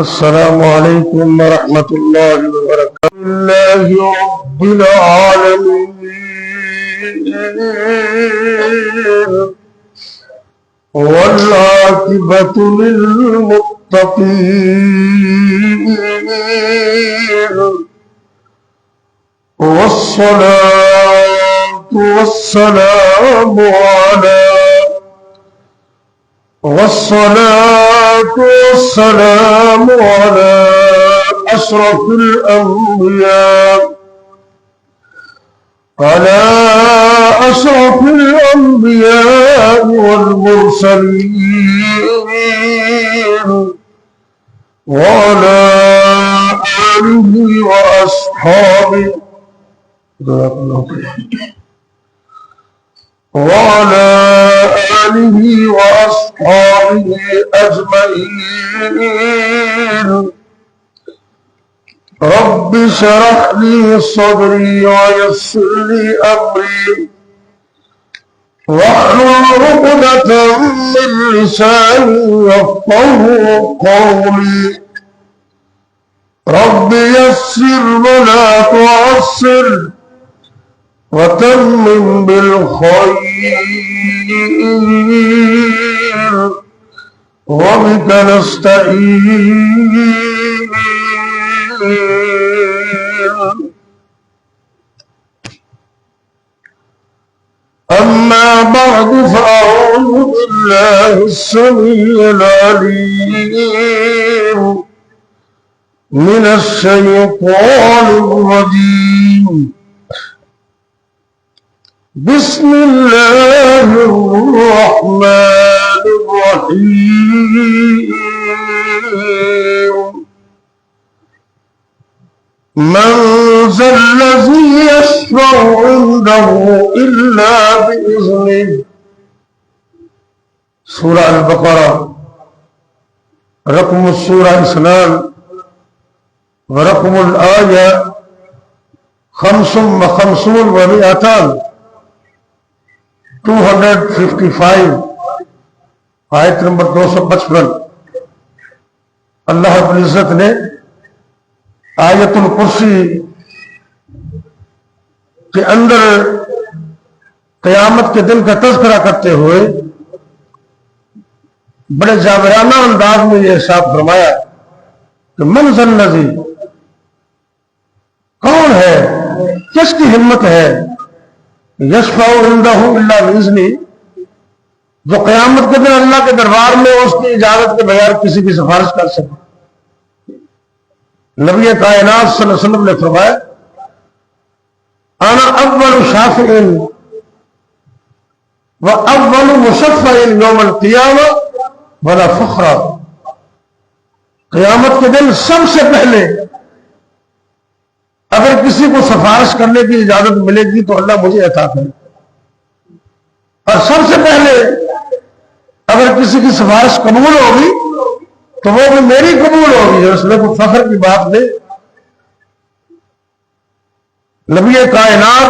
السلام عليكم ورحمة الله وبركاته. لله رب العالمين والعاقبة للمتقين والصلاة والسلام على أشرف الأنبياء والمرسلين وعلى آله وأصحابه أجمعين. رب اشرح لي صدري ويسر لي أمري واحلل عقدة من لساني يفقهوا قولي. رب يسر ولا تعسر وتمم بالخير وبك نستعين. أما بعد فأعوذ بالله السميع العليم من الشيطان الرجيم. بسم الله الرحمن الرحيم. من ذا الذي يشفع عنده إلا بإذنه. سورة البقرة رقم السورة 2 ورقم الآية 55 و200 255 آیت نمبر 255. اللہ رب العزت نے آیت الکرسی کے اندر قیامت کے دن کا تذکرہ کرتے ہوئے بڑے جابرانہ انداز میں یہ ارشاد فرمایا کہ من ذا الذی، کون ہے، کس کی ہمت ہے، یشفع عندہ الا باذنہ، جو قیامت کے دن اللہ کے دربار میں اس کی اجازت کے بغیر کسی کی سفارش کر سکے. نبی کائنات صلی اللہ علیہ وسلم نے فرمایا انا اول شافع و اول مشفع یوم القیامہ ولا فخر. قیامت کے دن سب سے پہلے اگر کسی کو سفارش کرنے کی اجازت ملے گی تو اللہ مجھے عطا کرے، اور سب سے پہلے اگر کسی کی سفارش قبول ہوگی تو وہ بھی میری قبول ہوگی. اس میں کوئی فخر کی بات نہیں. نبی کائنات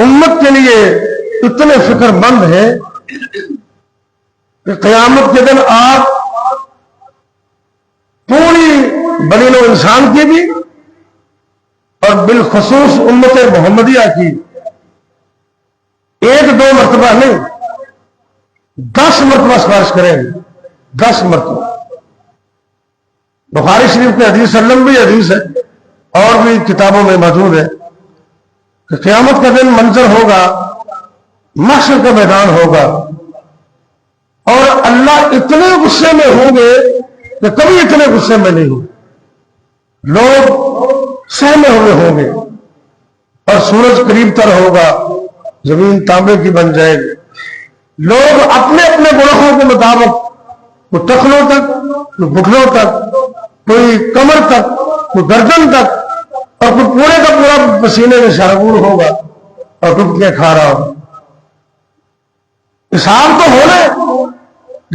امت کے لیے اتنے فکر مند ہیں کہ قیامت کے دن آپ پوری بنی نوع انسان کی بھی اور بالخصوص امت محمدیہ کی 1-2 مرتبہ نہیں 10 مرتبہ سفارش کریں گے. 10 مرتبہ. بخاری شریف کی حدیث لمبی حدیث ہے اور بھی کتابوں میں موجود ہے کہ قیامت کا دن منظر ہوگا، محشر کا میدان ہوگا اور اللہ اتنے غصے میں ہوں گے کہ کبھی اتنے غصے میں نہیں ہوں. لوگ سہمے ہوئے ہوں گے اور سورج قریب تر ہوگا، زمین تانبے کی بن جائے گی. لوگ اپنے اپنے گناہوں کے مطابق کوئی ٹخنوں تک، کوئی گھٹنوں تک، کوئی کمر تک، کوئی گردن تک، اور کوئی پورے کا پورا پسینے میں شرابور ہوگا اور ڈبکیاں کھا رہا ہوگا. حساب تو ہونا،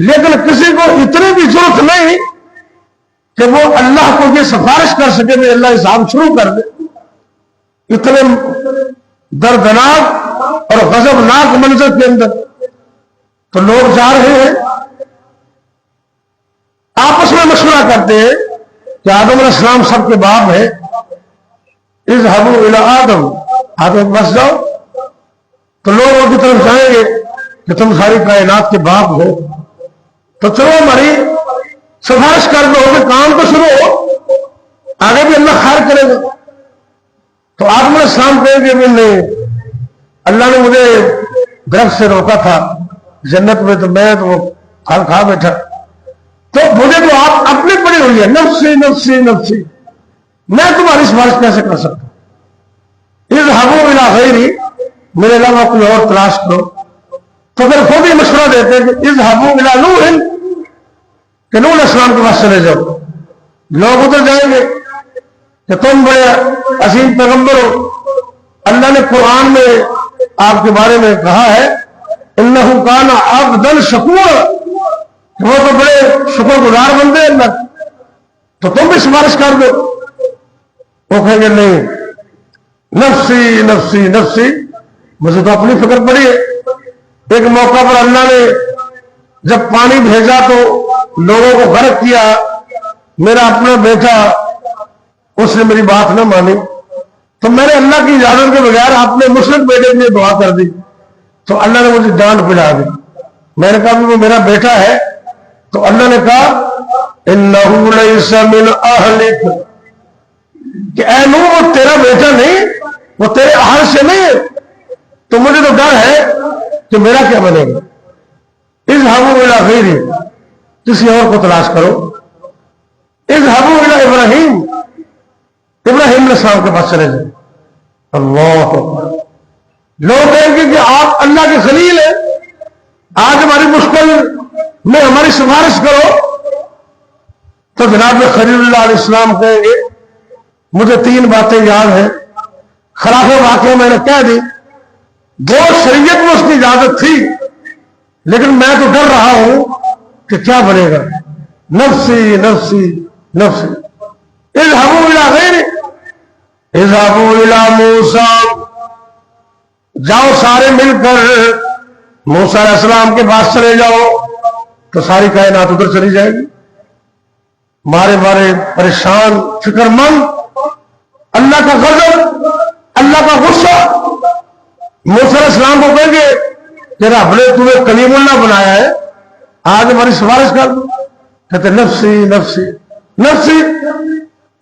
لیکن کسی کو اتنی بھی ضرورت نہیں کہ وہ اللہ کو یہ سفارش کر سکے کہ اللہ حساب شروع کر دے. اتنے دردناک اور غضبناک منظر کے اندر تو لوگ جا رہے ہیں کرتے ہیں کہ آدم علیہ السلام سب کے باپ ہے، اذهبوا الى آدم، آدم کے پاس جاؤ، تو لوگ ان کی طرف جائیں گے کہ تم ساری کائنات کے باپ ہو، تو چلو ہماری سفارش کر دو کہ کام تو شروع ہو، آگے بھی اللہ خیر کرے گا۔ تو آدم علیہ السلام کہیں گے نہیں، اللہ نے مجھے درخت سے روکا تھا جنت میں، تو میں تو پھل کھا بیٹھا، تو مجھے تو آپ اپنی پڑی ہوئی ہے، نفسی نفسی نفسی، میں تمہاری سفارش کیسے کر سکتا ہوں؟ اذهبوا الى غیری، میرے علاوہ کوئی اور تلاش کرو۔ تو پھر خود ہی مشورہ دیتے ہیں کہ اذهبوا الى نوح، کہ نوح علیہ السلام کے پاس چلے جاؤ۔ لوگ ادھر جائیں گے کہ تم بڑے عظیم پیغمبر ہو، اللہ نے قرآن میں آپ کے بارے میں کہا ہے انہ کان عبدا شکورا، کہ وہ تو بڑے شکر گزار بندے ہیں اللہ، تو تم بھی سفارش کر دو۔ وہ کہیں گے نہیں، نفسی نفسی نفسی، مجھے تو اپنی فکر پڑی ہے۔ ایک موقع پر اللہ نے جب پانی بھیجا تو لوگوں کو غرق کیا، میرا اپنا بیٹا اس نے میری بات نہ مانی، تو میں نے اللہ کی اجازت کے بغیر اپنے مشرک بیٹے کے لیے دعا کر دی، تو اللہ نے مجھے ڈانٹ پڑا دی۔ میں نے کہا وہ میرا بیٹا ہے، تو اللہ نے کہا انہ لیس من اہلک، کہ اے نوح وہ تیرا بیٹا نہیں، وہ تیرے اہل سے نہیں ہے، تو مجھے تو ڈر ہے کہ میرا کیا بنے گا۔ اذهبوا الى غیری، کسی اور کو تلاش کرو۔ اذهبوا الى ابراہیم، ابراہیم علیہ السلام کے پاس چلے جائیں۔ اللہ اکبر، لوگ کہیں گے کہ آپ اللہ کے خلیل ہیں، آج ہماری مشکل میں ہماری سفارش کرو، تو جناب خلیل اللہ علیہ السلام کہیں گے مجھے 3 باتیں یاد ہیں، خلاف واقعہ میں نے کہہ دی، وہ شریعت میں اس کی اجازت تھی، لیکن میں تو ڈر رہا ہوں کہ کیا بنے گا۔ نفسی نفسی نفسی۔ اذهبوا الى غیری، اذهبوا الى موسیٰ، جاؤ سارے مل کر موسیٰ علیہ السلام کے پاس چلے جاؤ، تو ساری کائنات ادھر چلی جائے گی، مارے پریشان فکر مند، اللہ کا غضب، اللہ کا غصہ۔ موسیٰ علیہ السلام کو کہیں گے کہ رب نے تمہیں کلیم اللہ بنایا ہے، آج ہماری سفارش کر دو۔ کہتے نفسی نفسی نفسی،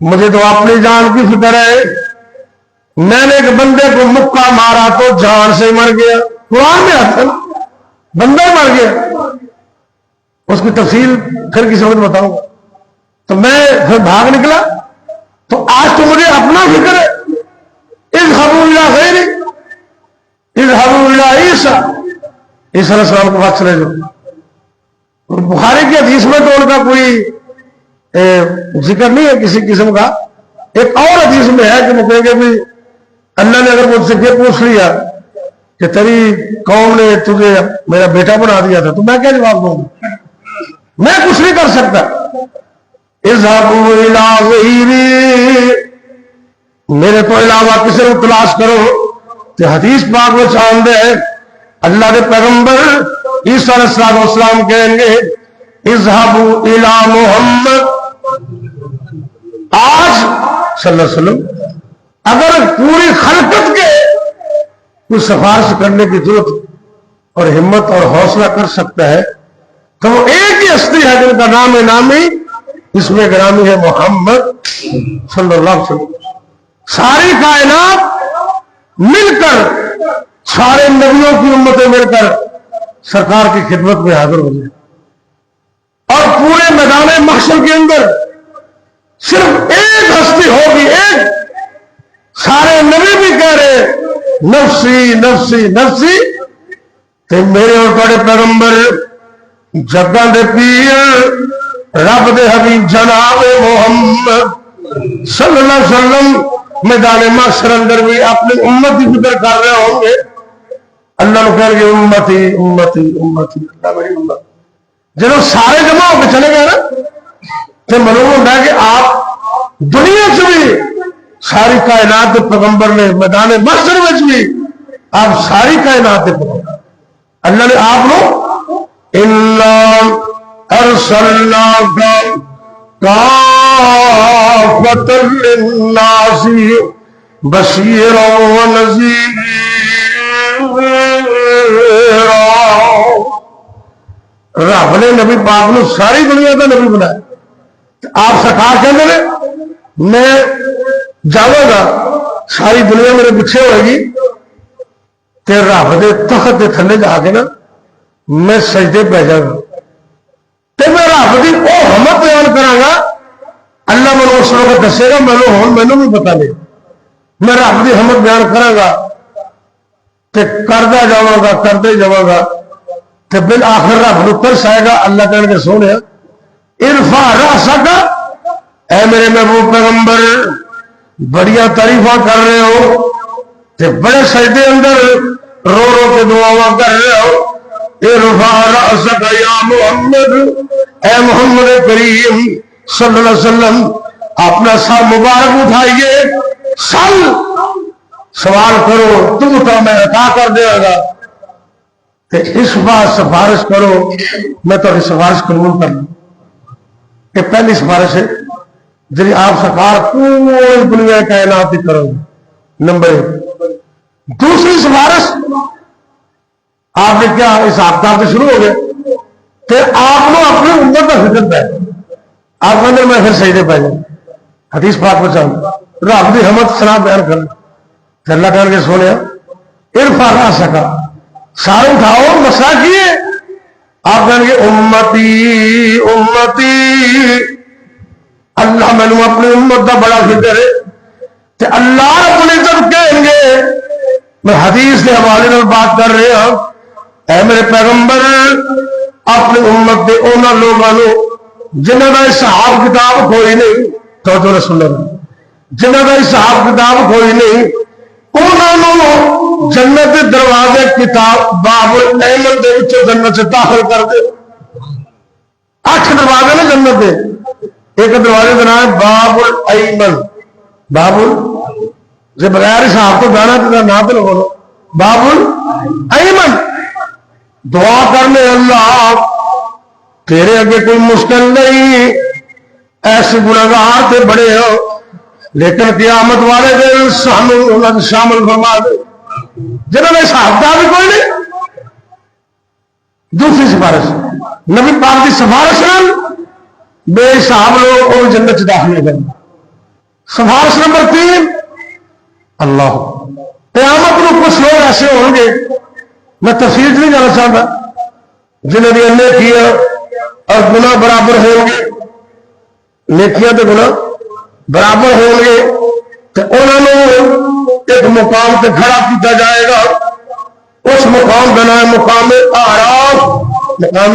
مجھے تو اپنی جان کی فکر ہے، میں نے ایک بندے کو مکہ مارا تو جان سے مر گیا، قرآن میں آتا نا، بندہ مر گیا، اس کی تفصیل پھر کسی وقت بتاؤں گا۔ تو میں پھر بھاگ نکلا، تو آج تو مجھے اپنا فکر ہے۔ اذهبوا الى غیری، اذهبوا الى عیسیٰ، عیسیٰ علیہ السلام کے پاس چلے جاؤ۔ بخاری کی حدیث میں تو ان کا کوئی ذکر نہیں ہے کسی قسم کا، ایک اور حدیث میں ہے کہ وہ کہیں گے بھی اللہ نے اگر مجھ سے یہ پوچھ لیا کہ تیری قوم نے تجھے میرا بیٹا بنا دیا تھا، تو میں کیا جواب دوں گا؟ میں کچھ نہیں کر سکتا۔ اذهبوا الى غیری، میرے تو علاوہ کسی کو تلاش کرو۔ تو حدیث پاک میں چاند ہے اللہ کے پیغمبر عیسیٰ علیہ السلام کہیں گے اذهبوا الى محمد۔ آج صلی اللہ علیہ وسلم اگر پوری خلقت کے کوئی سفارش کرنے کی ضرورت اور ہمت اور حوصلہ کر سکتا ہے تو وہ ایک ہی ہستی ہے جن کا نام نامی، اس میں گرامی ہے محمد صلی اللہ علیہ وسلم۔ ساری کائنات مل کر، سارے نبیوں کی امتیں مل کر سرکار کی خدمت میں حاضر ہو جائے، اور پورے میدان محشر کے اندر صرف ایک ہستی ہوگی، ایک، سارے نبی بھی کہہ رہے نفسی نفسی نفسی، تو میرے اور بڑے پیغمبر جگہ دے پیر رب دے حبیب جناب محمد صلی اللہ علیہ وسلم میدان محشر اندر بھی اپنی امت کی فکر کر رہے ہوں گے۔ اللہ نے کہیں گے امتی امتی امتی، اللہ میری امت۔ جب سارے جمع ہو کے چلے گئے نا تو معلوم ہوتا ہے کہ آپ دنیا سے بھی ساری کائنات کے پیغمبر نے، میدان محشر میں بھی آپ ساری کائنات کے پیغمبر، اللہ نے آپ لوگ اِنَّا أَرْسَلْنَاكَ کافۃ للناس بشیرا ونذیرا۔ رب نے نبی پاک نو ساری دنیا کا نبی بنایا۔ آپ سرکار کہتے ہیں میں جاواں گا ساری دنیا میرے پیچھے ہوئے گی تے رب دے تخت دے تھلے جا کے نا میں سجدے پہ جاؤں گا تے میں رب دی او حمد بیان کراں گا، اللہ مینوں اس وقت دسے گا مینوں بھی پتا نہیں، میں رب دی حمد بیان کراں گا تے کردا جاواں گا کردے جاواں گا تے بالآخر رب نوں ترس آئے گا، اللہ کہن کے سونے ارفع رأسک، اے میرے محبوب پیغمبر بڑیاں تعریفاں کر رہے ہو تے بڑے سجدے اندر رو رو کے دعاواں کر رہے ہو، ارفع رأسک یا محمد، اے محمد کریم صلی اللہ علیہ وسلم اپنا سر مبارک اٹھائیے، سوال کرو تم تو میں عطا کر دیا گا، اس بات سفارش کرو میں تو سفارش قبول کر لوں۔ یہ پہلی سفارش ہے جی آپ سرکار پوری دنیا کائنات کی کرو گے، نمبر 1۔ دوسری سفارش آپ نے کیا حساب کتاب سے شروع ہو گئے کہ آپ نے اپنی امت کا فکر پہ آپ نے میں پھر سجدے پہ جاؤں حدیث پاک پہنچاؤں رب دی حمد سنا بیان کر اللہ کر کے سونے ارفع رأسک، سارے اٹھاؤ مسئلہ کیے آپ کہیں گے امتی امتی، اللہ میں نے اپنی امت کا بڑا فکر ہے کہ اللہ رب العزت کہیں گے، میں حدیث کے حوالے میں بات کر رہا ہوں، اے میرے پیغمبر اپنی امت کے انہوں لوگوں جنہوں کا حساب کتاب کوئی نہیں، تو رسول اللہ جنہوں کا حساب کتاب کوئی نہیں انہوں جنت دروازے کتاب باب الایمن دے وچوں جنت سے داخل کر دے۔ 8 دروازے نے جنت دے، ایک دروازے کا نام ہے باب الایمن، باب جی بغیر حساب تو جانا تو نہ تو بولو باب الایمن، دعا کرنے اللہ تیرے اگے کوئی مشکل نہیں، ایسے گناہگار تے بڑے ہو لیکن قیامت والے دن سانوں شامل فرما دے جنہوں نے حساب کتاب بھی کوئی نہیں۔ دوسری سفارش نبی پاک کی سفارش بے حساب لوگ اور جنت سے داخل ہو گئے۔ سفارش نمبر 3 اللہ قیامت میں کچھ لوگ ایسے ہوں گے، میں تفصیل نہیں جانا چاہتا، جنہوں نے نیکیاں اور گناہ برابر ہوں گے، نیکیاں تو گناہ برابر ہوں گے تو انہوں نے ایک مقام پہ کھڑا کیا جائے گا، اس مقام کا نام مقام اعراف، مقام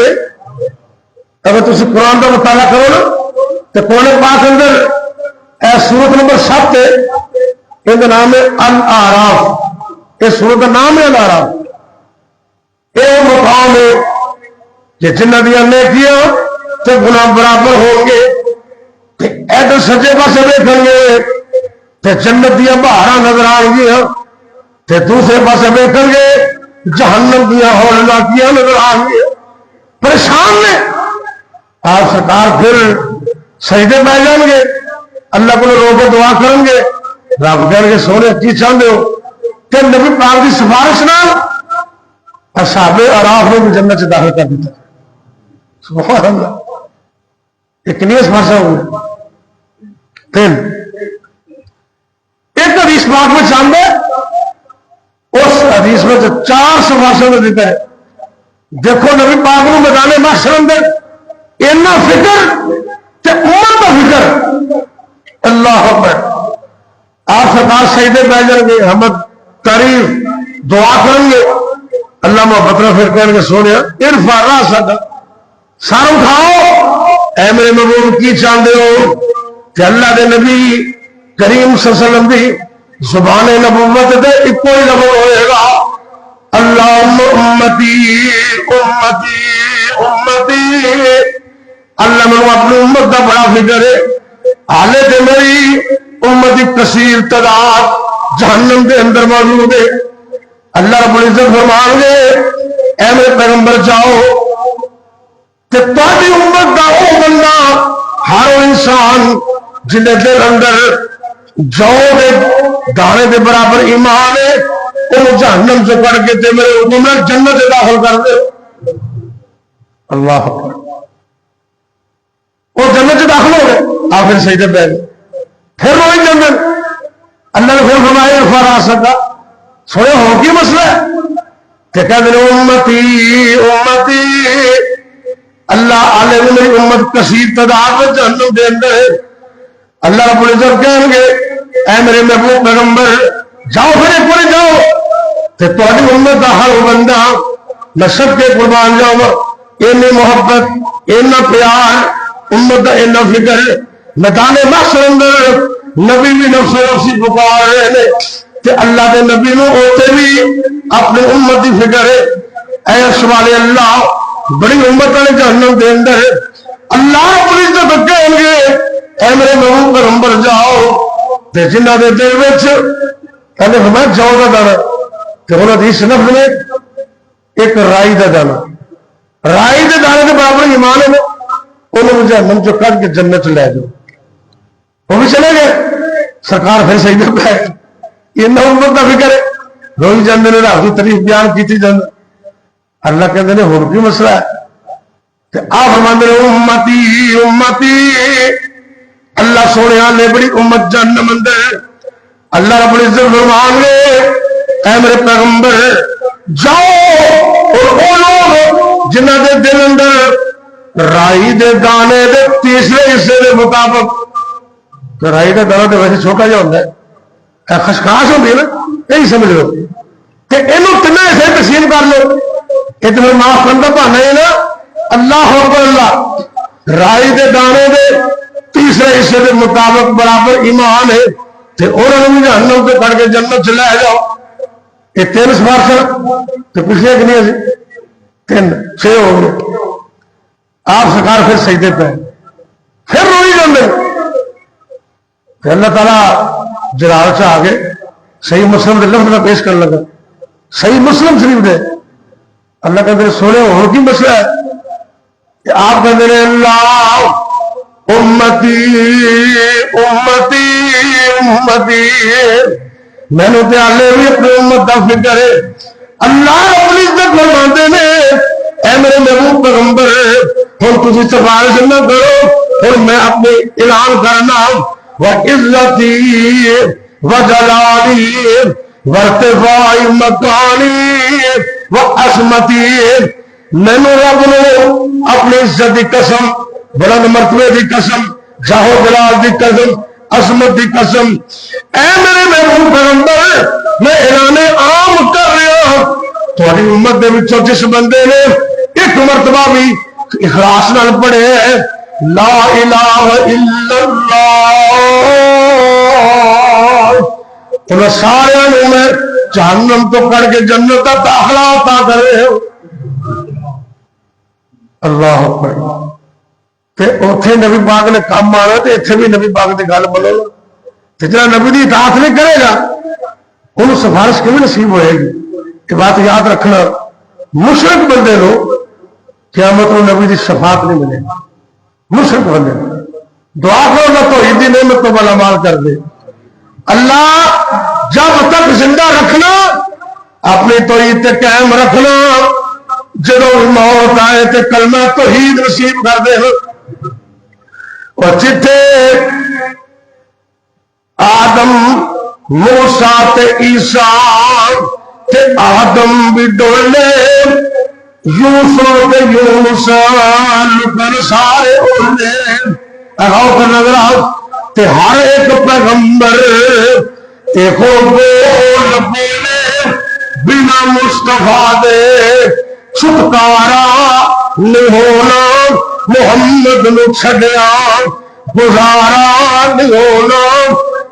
اگر تم قرآن کا مطالعہ کرو نا تو قرآن پاک اندر سورت نمبر 7 ان کا نام ہے الاعراف، اس سورت کا نام ہے الاعراف۔ یہ مقام ہے کہ جنہ دیا نیکیاں تو گناہ برابر ہوں گے، ادھر سجے پاسے دیکھیں گے تو جنت دیا بہاراں نظر آئیں گیا، دوسرے پاسے دیکھیں گے جہنم دیا ہولناکیاں نظر آئیں گے، پریشان نے آپ سرکار پھر سجدے پہ جائیں گے، اللہ کو رو کے دعا کریں گے، رب کہیں گے سونے کی چاہتے ہو کہ نبی پاک کی سفارش نہ اصحاب اعراف نے بھی جنت سے داخل کر دیتا۔ سبحان اللہ، یہ کنی سفارش ہوگی 3۔ ایک حدیث پاک میں چاہتے اس حدیث میں جو 4 سفارشوں میں دیتا ہے، دیکھو نبی پاک نے میدان محشر اندر اتنا فکر کہ امت کا فکر، اللہ اکبر، آپ سرکار سجدے پہ جائیں گے، حمد تعریف دعا کریں گے، اللہ محبت نے پھر کہیں گے سونے ارفع رأسک، سر اٹھاؤ، اے میرے محبوب کی چاہتے ہو کہ اللہ دے نبی کریم صلی اللہ علیہ وسلم دی زبان نبوت دے ایک کوئی لفظ ہوئے گا، اللہم امتی امتی امتی، اللہ میں اپنی امت کا بڑا فکر ہے، حالے تے میری امت کثیر تعداد جہنم کے اندر موجود ہے، اللہ رب العزت فرمان گے اے میرے پیغمبر جاؤ کہ تاری امت کا وہ بندہ ہر انسان جن دل اندر جو دے دانے دے برابر ایمان ہے وہ جہنم سے پڑھ کے تے میرے عمر جنت سے داخل کر دے. اللہ اکبر. وہ جنت سے داخل ہو گئے آخر سجدے پہ گئے پھر روئی جنت. اللہ نے پھر فرمایا فرا سکا سونے ہو کی مسئلہ ہے کہ کہتے ہیں امتی امتی اللہ علیہ میری امت کثیر تعداد میں جہنم دے اندر ہے. اللہ رب العزت کہیں گے اے میرے محبوب پیغمبر جاؤ پھر ایک بار جاؤ تو تہاڈی امت دا ہر بندہ میں سب کے قربان جاؤں اینی محبت اینا پیار امت دا اینا فکر میدان محشر اندر نبی بھی نفس نفسی پکار رہے ہیں کہ اللہ دے نبی نو اوتے بھی اپنے امت دی فکر ہے. اے سوال اللہ بڑی امت والے جہنم دے اندر ہے. اللہ رب العزت کہیں گے اے میرے محبوب پیغمبر جاؤ تے جنہ دے دل وچ کہندے فرمایا جو دا دانا تے انہاں دی صنف نے ایک رائی دا دانا رائی دے دانے دے برابر ایمان ہے انہوں جہنم چ کڈ کے جنت لے جاؤ. وہ بھی چلے گئے سرکار پھر سجدے پہ آئے یہ امت کا فکر ہے روئی جاندے نے رب دی تعریف بیان کیتی جاندے. اللہ کہندے نے ہن کی مسئلہ ہے کہ آ فرماندے نے امتی امتی اللہ سونے نے بڑی امت جہنم اندر ہے. اللہ رب العزت فرمان گے اے میرے پیغمبر جاؤ اور وہ لوگ جنہ دے دل اندر رائی دے دانے دے تیسرے حصے دے مطابق تو رائی کا دانا تو ویسے چھوٹا جا ہوتا ہے خشخاش ہوتی ہے نا یہی سمجھ لو کہ یہ تین حصے تقسیم کر لو یہ تو معاف کرنے کا بہانا ہے نا. اللہ اکبر اللہ رائی دے دانے دے تیسرے حصے دے مطابق برابر ایمان ہے تو انہوں نے جہنم کو کر کے جنت چ لے جاؤ. یہ تین سفارش تو پچھلے کہ نہیں تین 6 ہو گئے. آپ سرکار پھر سجدے پہ پھر روئی جاندے اللہ تعالیٰ جلال سے آگے صحیح مسلم دے لفظ میں پیش کرنے لگا. صحیح مسلم شریف دے اللہ کہتے ہیں سونے ہو کی مسئلہ ہے کہ آپ کہتے ہیں اللہ امتی امتی امتی میں نے پیالے بھی اپنے امت کا فکر ہے. اللہ رب العزت فرماتے ہیں اے میرے محبوب پیغمبر ہن تسی سفارش نہ کرو اور میں اپنے اعلان کرنا وعزتی وجلالی وارتفاع مکانی وعظمتی میں نے رب نے اپنی عزت کی قسم بلند مرتبے کی قسم جاہو جلال کی قسم عظمت کی قسم اے میرے محبوب پیغمبر میں اعلان عام کر رہا ہوں تھوڑی امت دے وچوں جس بندے نے ایک مرتبہ بھی اخلاص نال پڑھے لا الہ الا اللہ انہیں سارے میں جہنم تو کر کے جنت کا داخلہ عطا کرے. اللہ اکبر. اوتھے نبی پاک نے کام آنا تو اتنے بھی نبی پاک کی گل بولو جہاں نبی کی اطاعت نہیں کرے گا انہوں سفارش کیوں نصیب ہوئے گی. یہ بات یاد رکھنا مشرک بندے لو قیامت کو نبی کی شفاعت نہیں ملے گی. مشرک بندے دعا کرو اللہ توحید دی نعمت کو بلا مال کر دے. اللہ جب تک زندہ رکھنا اپنی توحید تے قائم رکھنا جدو موت آئے تے کلمہ توحید نصیب کر دے. اور جتھے آدم موسیٰ تے عیسیٰ تے آدم بھی ڈولے یوسف تے یونس لکن سارے اڑے اگاؤ کر نظر آؤ تے ہر ایک پیغمبر ایکو بول بولے بنا مصطفیٰ دے چھٹکارا نہیں ہونا محمد نو چھڑیا گزارا نہیں ہونا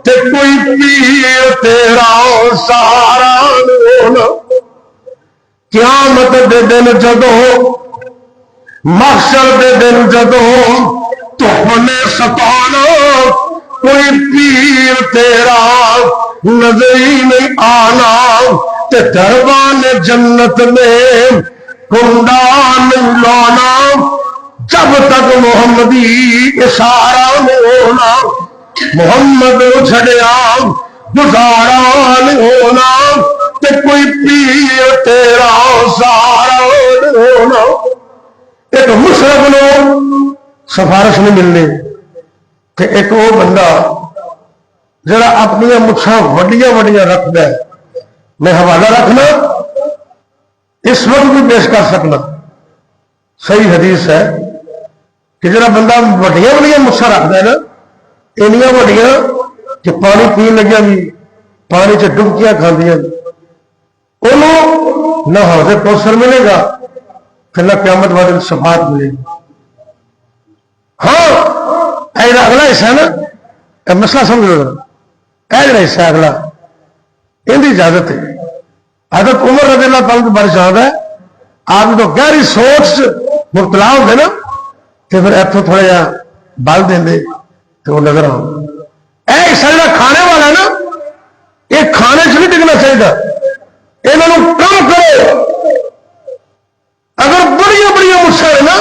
تے کوئی پیر تیرا سہارا نہیں ہونا. قیامت دے دن جدو محشر دے دن جدو تو نے ستانا کوئی پیر تیرا نظر ہی نہیں آنا تے دربان جنت میں کنڈا نہیں لانا جب تک محمدی اشارہ نہیں ہونا. محمد چھڑیا گزارا نہیں ہونا تے کوئی پیر تیرا سارا نہیں ہونا. ایک مشرف نو سفارش نہیں ملنی تے ایک وہ بندہ جڑا اپنی مچھاں وڈیاں وڈیاں رکھتا ہے. میں حوالہ رکھنا اس وقت بھی پیش کر سکنا. صحیح حدیث ہے کہ جڑا بندہ وڈیاں وڈیاں مچھاں رکھتا ہے نا اینیاں وڈیاں کہ پانی پین لگیا بھی پانی چ ڈبکیاں کھاندیاں انہوں نہ حوض کوثر ملے گا پھر نہ قیامت والے دن شفاعت ملے گی. ہاں اگلا حصہ ہے نا مسئلہ سمجھ لو. جڑا حصہ ہے اگلا ان کی اجازت ہے. حضرت عمر رضی اللہ تعالیٰ کی بارش آتا ہے آپ تو گہری سوچ مبتلا ہوتے نا تو پھر اتوں تھوڑا جہا بل دیں تو وہ نظر آؤ. حصہ جڑا کھانے والا ہے نا یہ کھانے چ نہیں ٹکنا چاہیے. یہ کم کرو. اگر بڑی بڑی مچھر ہے نا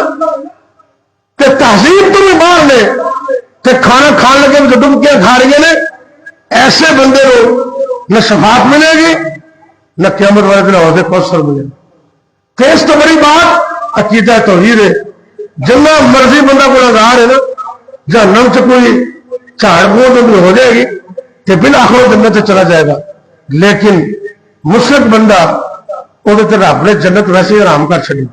تو تہذیب تو بھی باہر نے تو کھانا کھان لگے جو ڈبکیاں کھا رہی ہیں ایسے بندے کو نہ شفاعت ملے گی نہ قیامت والے دن حوض کوثر ملے گا. تو اس تو بڑی بات عقیدہ توحید ہے. جتنا مرضی بندہ کو نظار ہے نا جہنم سے کوئی چاڑ بوند ہو جائے گی تو بالآخر جنت سے چلا جائے گا. لیکن مشرک بندہ وہ رب نے جنت ویسے ہی حرام کر چڑی.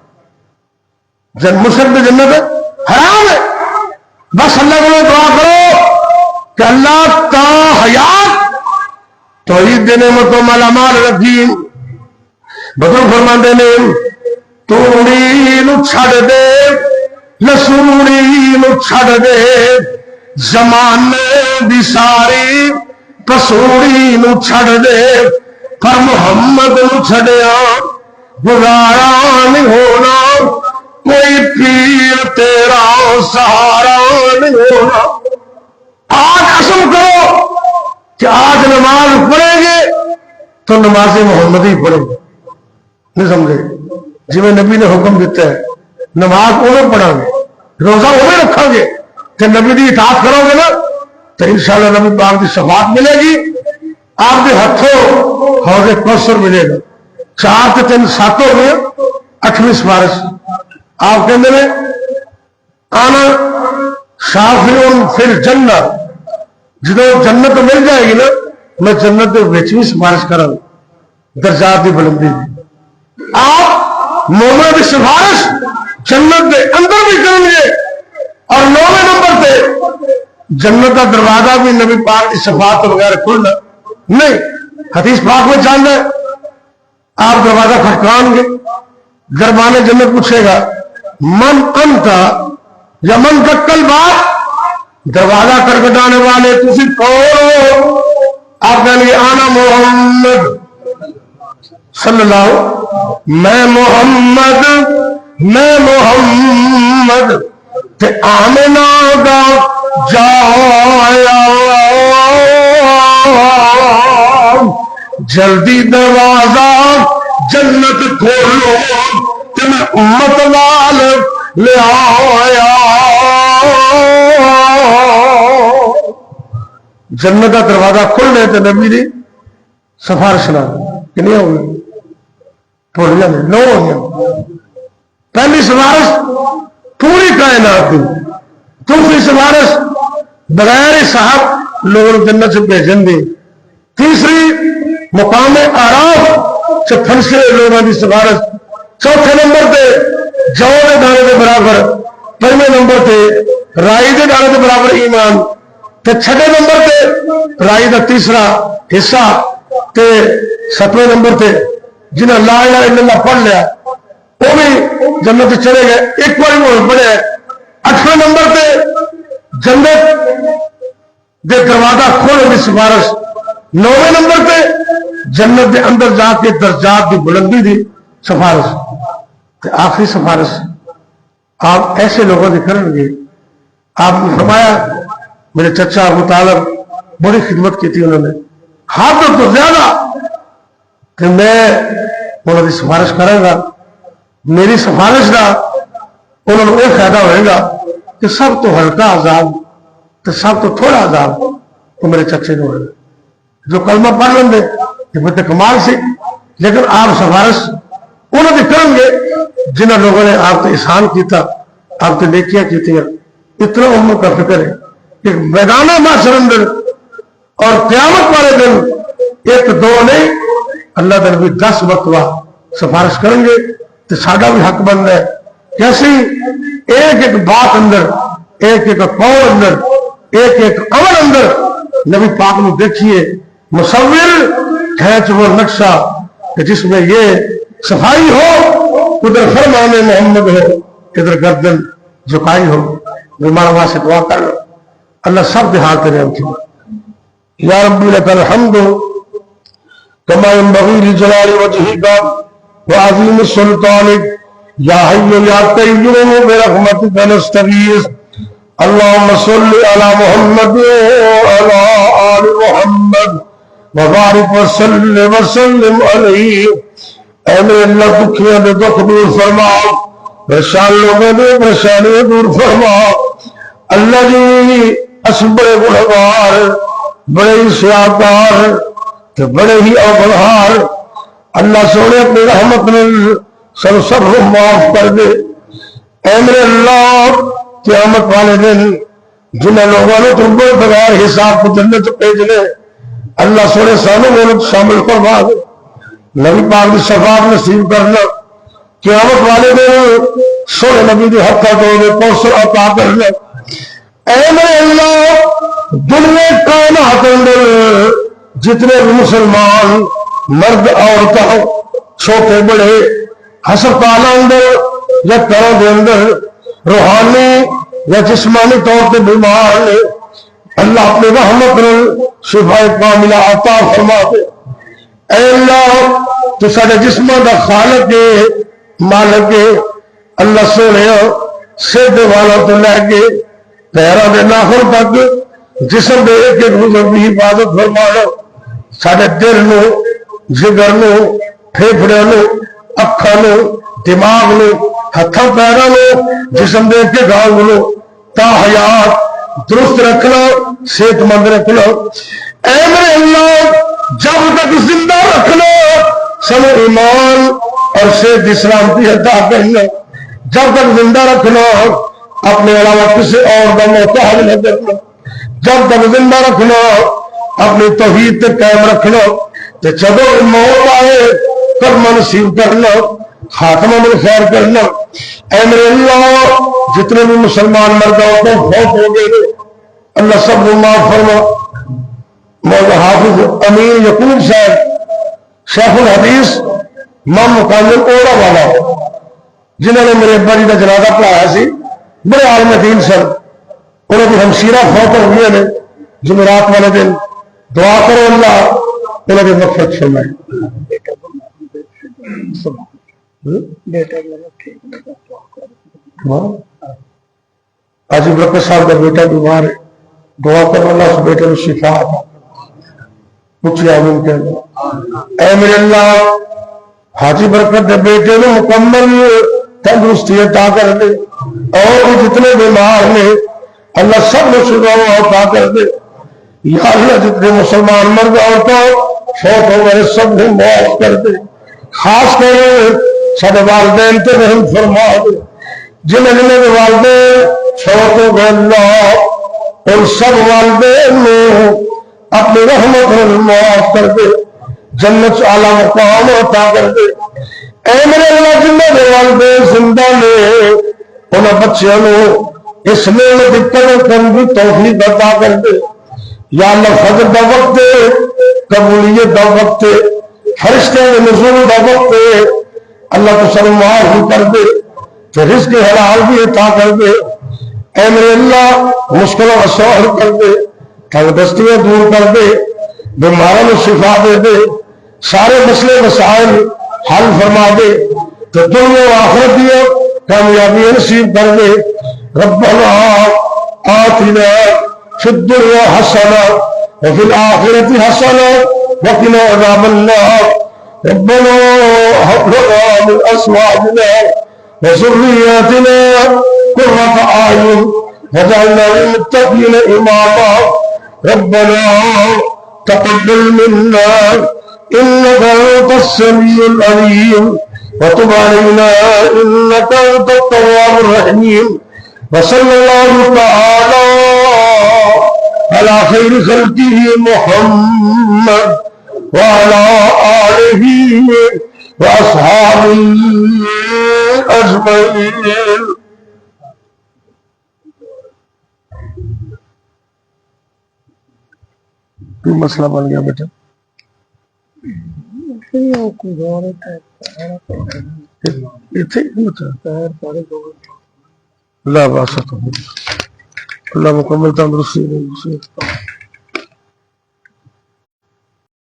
مشرک کی جنت حرام ہے. بس اللہ کو دعا کرو کہ اللہ تا حیات توحید دینے متوں مالا مال رکھی. بدل فرماندے نے توڑی نو چھڑ دے لسوڑی نو چھڑ دے زمانے دی ساری پسوڑی نو چھڑ دے پر محمد نو چھڑیا گزارا نہیں ہونا کوئی پیر تیرا سہارا نہیں ہونا. آج قسم کرو کہ آج نماز پڑھیں گے تو نماز محمد ہی پڑھیں گے. نہیں سمجھے جی میں نبی نے حکم دیتا ہے نماز انہیں پڑھا گے روزہ انہیں رکھا گے کہ نبی کی اطاعت کرو گے نا تو انشاءاللہ نبی پاک کی شفاعت ملے گی. آپ کے ہاتھوں حوض کوثر ملے گا. 4 سے 3 7 ہو گئے 8ویں سفارش آپ کہتے ہیں آنا شافعون فی الجنہ. جدو جنت مل جائے گی نا میں جنت کے وچ بھی سفارش کروں درجات کی بلندی. آپ مومن کی سفارش جنت کے اندر بھی کریں گے اور 9ویں نمبر پہ جنت کا دروازہ بھی نبی پاک کی شفاعت وغیرہ کھلنا نہیں. حدیث پاک میں جاننا ہے آپ دروازہ کھٹکان گے دربان جنت پوچھے گا من انتا یا من کل بات دروازہ کٹکھٹانے والے تسی کون ہو. آپ کہیں گے آنا محمد صلی اللہ میں محمد تے آمنہ دا جایا جلدی دروازہ جنت کھولو کہ میں امت وال لے آیا. جنت کا دروازہ کھلنے تے نبی دی سفارش نہ کنیا ہو گئی تھوڑی 9 ہو گیا. پہلی سفارش پوری کائنات کی. دوسری سفارش بغیر صاحب لوگوں جنت سے بھیجن دی. تیسری مقام آراف سے پھنسے لوگوں کی سفارش. چوتھے نمبر پہ جو کے دانے کے برابر. 5ویں نمبر پہ رائی کے دانے کے برابر ایمان. تے 6ویں نمبر پہ رائی کا تیسرا حصہ. تے 7ویں نمبر پہ جنہیں لا الہ الا اللہ پڑھ لیا وہ بھی جنت چلے گئے. ایک بار وہ پڑھے. 8ویں نمبر پہ جنت دے دروازہ کھولنے کی سفارش. 9ویں نمبر پہ جنت دے اندر جا کے درجات کی بلندی دی سفارش. آخری سفارش آپ ایسے لوگوں کی کریں گے. آپ نے فرمایا میرے چچا ابو طالب بڑی خدمت کی تھی انہوں نے حد تو زیادہ کہ میں انہوں کی سفارش کروں گا. میری سفارش کا انہوں نے یہ فائدہ ہوئے گا کہ سب تو ہلکا عذاب تو سب تو تھوڑا عذاب تو میرے چچے نے ہوئے جو کلمہ پڑھ لیں گے یہ بت کمال سے، لیکن آپ سفارش انہوں نے کریں گے جنہوں لوگوں نے آپ سے احسان کیتا، آپ سے نیکیاں کی، اتنا امت کا فکر ہے کہ میدانہ معاشر اندر اور قیامت والے دن ایک دو نہیں اللہ دن بھی 10 مرتبہ سفارش کریں گے تو ساڈا بھی حق بند ہے کہ اسی ایک ایک بات اندر، ایک ایک قول اندر، ایک ایک عمل اندر نبی پاک نے دیکھیے مصور کھینچ وہ نقشہ کہ جس میں یہ صفائی ہو، ادھر فرمان محمد ہو، ادھر گردن جھکائی ہو. ہمارا وہاں سے دعا کر لو اللہ سب دیہات کرے ہم کی یا ربی لک الحمد کما ينبغي لجلال وجهك وعظیم سلطانک یا حی یا قیوم برحمتک نستغیث اللهم صل على محمد وعلى آل محمد وبارک وسلم علیہ. اے میرے اللہ دکھیاں دے دکھ دور فرما، پریشان لوگوں نے پریشانیاں دور فرما. اللہ جی اس بڑے گنہگار، بڑے ہی سیاہکار تو بڑے ہی اوگنہار، اللہ سونے اپنی رحمت نے سب کو معاف کر دے. اے میرے اللہ قیامت والے دن جنہیں لوگوں نے تم کو بغیر حساب کو جنت بھیجنے، اللہ سونے سانوں میں شامل فرما دے. نبی پاک کی شفاعت نصیب کرنا، قیامت والے دن سونے نبی کے ہتھا دے کوثر عطا کرنا. اے میرے اللہ دنیا کائنات اندر جتنے بھی مسلمان مرد عورتیں چھوٹے بڑے ہسپتال اندر یا گھروں کے اندر روحانی یا جسمانی طور پہ بیمار نے، اللہ اپنی رحمت شفا کاملہ عطا فرما دے. اے اللہ تو سارے جسموں کا خالق ہے، مالک ہے. اللہ سونے سیدھے والوں تو لے کے پیروں کے ناخن تک جسم کے ایک ایک عضو کی حفاظت فرمانا. سارے دل نو، جگر نو، پھیپھڑے نو، اکھاں نو، دماغ نو، ہتھاں پیراں نو، جسم دے کے گانگ نو تا حیات درست رکھنا، صحت مند رکھنا. اے میرے اللہ جب تک زندہ رکھنا سب ایمان اور صحت اسلام کی عطا کرنا. جب تک زندہ رکھنا اپنے علاوہ کسی اور کا محتاج نہ کرنا. جب تک زندہ رکھنا اپنی توحید تے قائم رکھنا. تے جب موت آئے کرم نصیب کرنا، خاتمہ میں خیر کرنا. اے میرے اللہ جتنے بھی مسلمان مرد عورتیں فوت ہو گئے اللہ سب کو معاف فرما. مولانا حافظ امین یقین صاحب شیخ الحدیث امام مقام اوڑا والا جنہوں نے میرے ابا جی کا جنازہ پڑھایا سی، بڑے عالم دین سر، انہوں کی ہمشیرہ فوت ہو گئی نے جمعرات والے دن. دعا کرو اللہ انہوں کی مغفرت فرمائے. حاجی برکت صاحب کا بیٹا بیمار ہے، دعا کرو اللہ اس بیٹے کو شفا عطا پوچھے آمین کہنا. اے میرے اللہ حاجی برکت کے بیٹے نے مکمل تندرستی عطا کر دے، اور بھی جتنے بیمار نے اللہ سب کو شفا عطا کر دے. یا اللہ جتنے مسلمان مرد عورتوں فوت ہو گئے سب کو معاف کر دے. خاص کر سارے والدین تے رحم فرما دے. جنہیں جنہیں والدین فوت ہو گئے اللہ ان سب والدین نے اپنی رحمت معاف کر دے، جنت اعلیٰ مقام عطا کر دے. اے میرے اللہ جنہیں دے والدین زندہ نے انہیں بچیاں نے اس نعمت کی قدر کرنے کی توفیق عطا کر دے. یا اللہ فجر دا وقت دے، قبولیت دا وقت دے، فرشتے کے نزول دا وقت دے، اللہ کو سر معاف بھی کر دے تو رزق حلال بھی عطا کر دے. اے میرے اللہ مشکلوں کا سوال کر دے، تنگ دستیاں دور کر دے، بیماروں میں شفا دے دے، سارے مسئلے مسائل حل فرما دے تو دنیا و آخرت دیا کامیابی نصیب کر دے. ربنا آتنا فی الدنیا حسنہ وفی الآخرۃ حسنہ وقنا عذاب النار. ربنا هب لنا من ازواجنا وذرياتنا قرة اعین وجعلنا للمتقين إماما ربنا تقبل منا إنك أنت السميع العليم وتب علينا إنك أنت التواب الرحيم وصلى الله تعالى على خير خلقه محمد وعلى آله وأصحابه أجمعين. کوئی مسئلہ بن گیا بیٹا؟ اللہ باسط اللہ مکمل تندرستی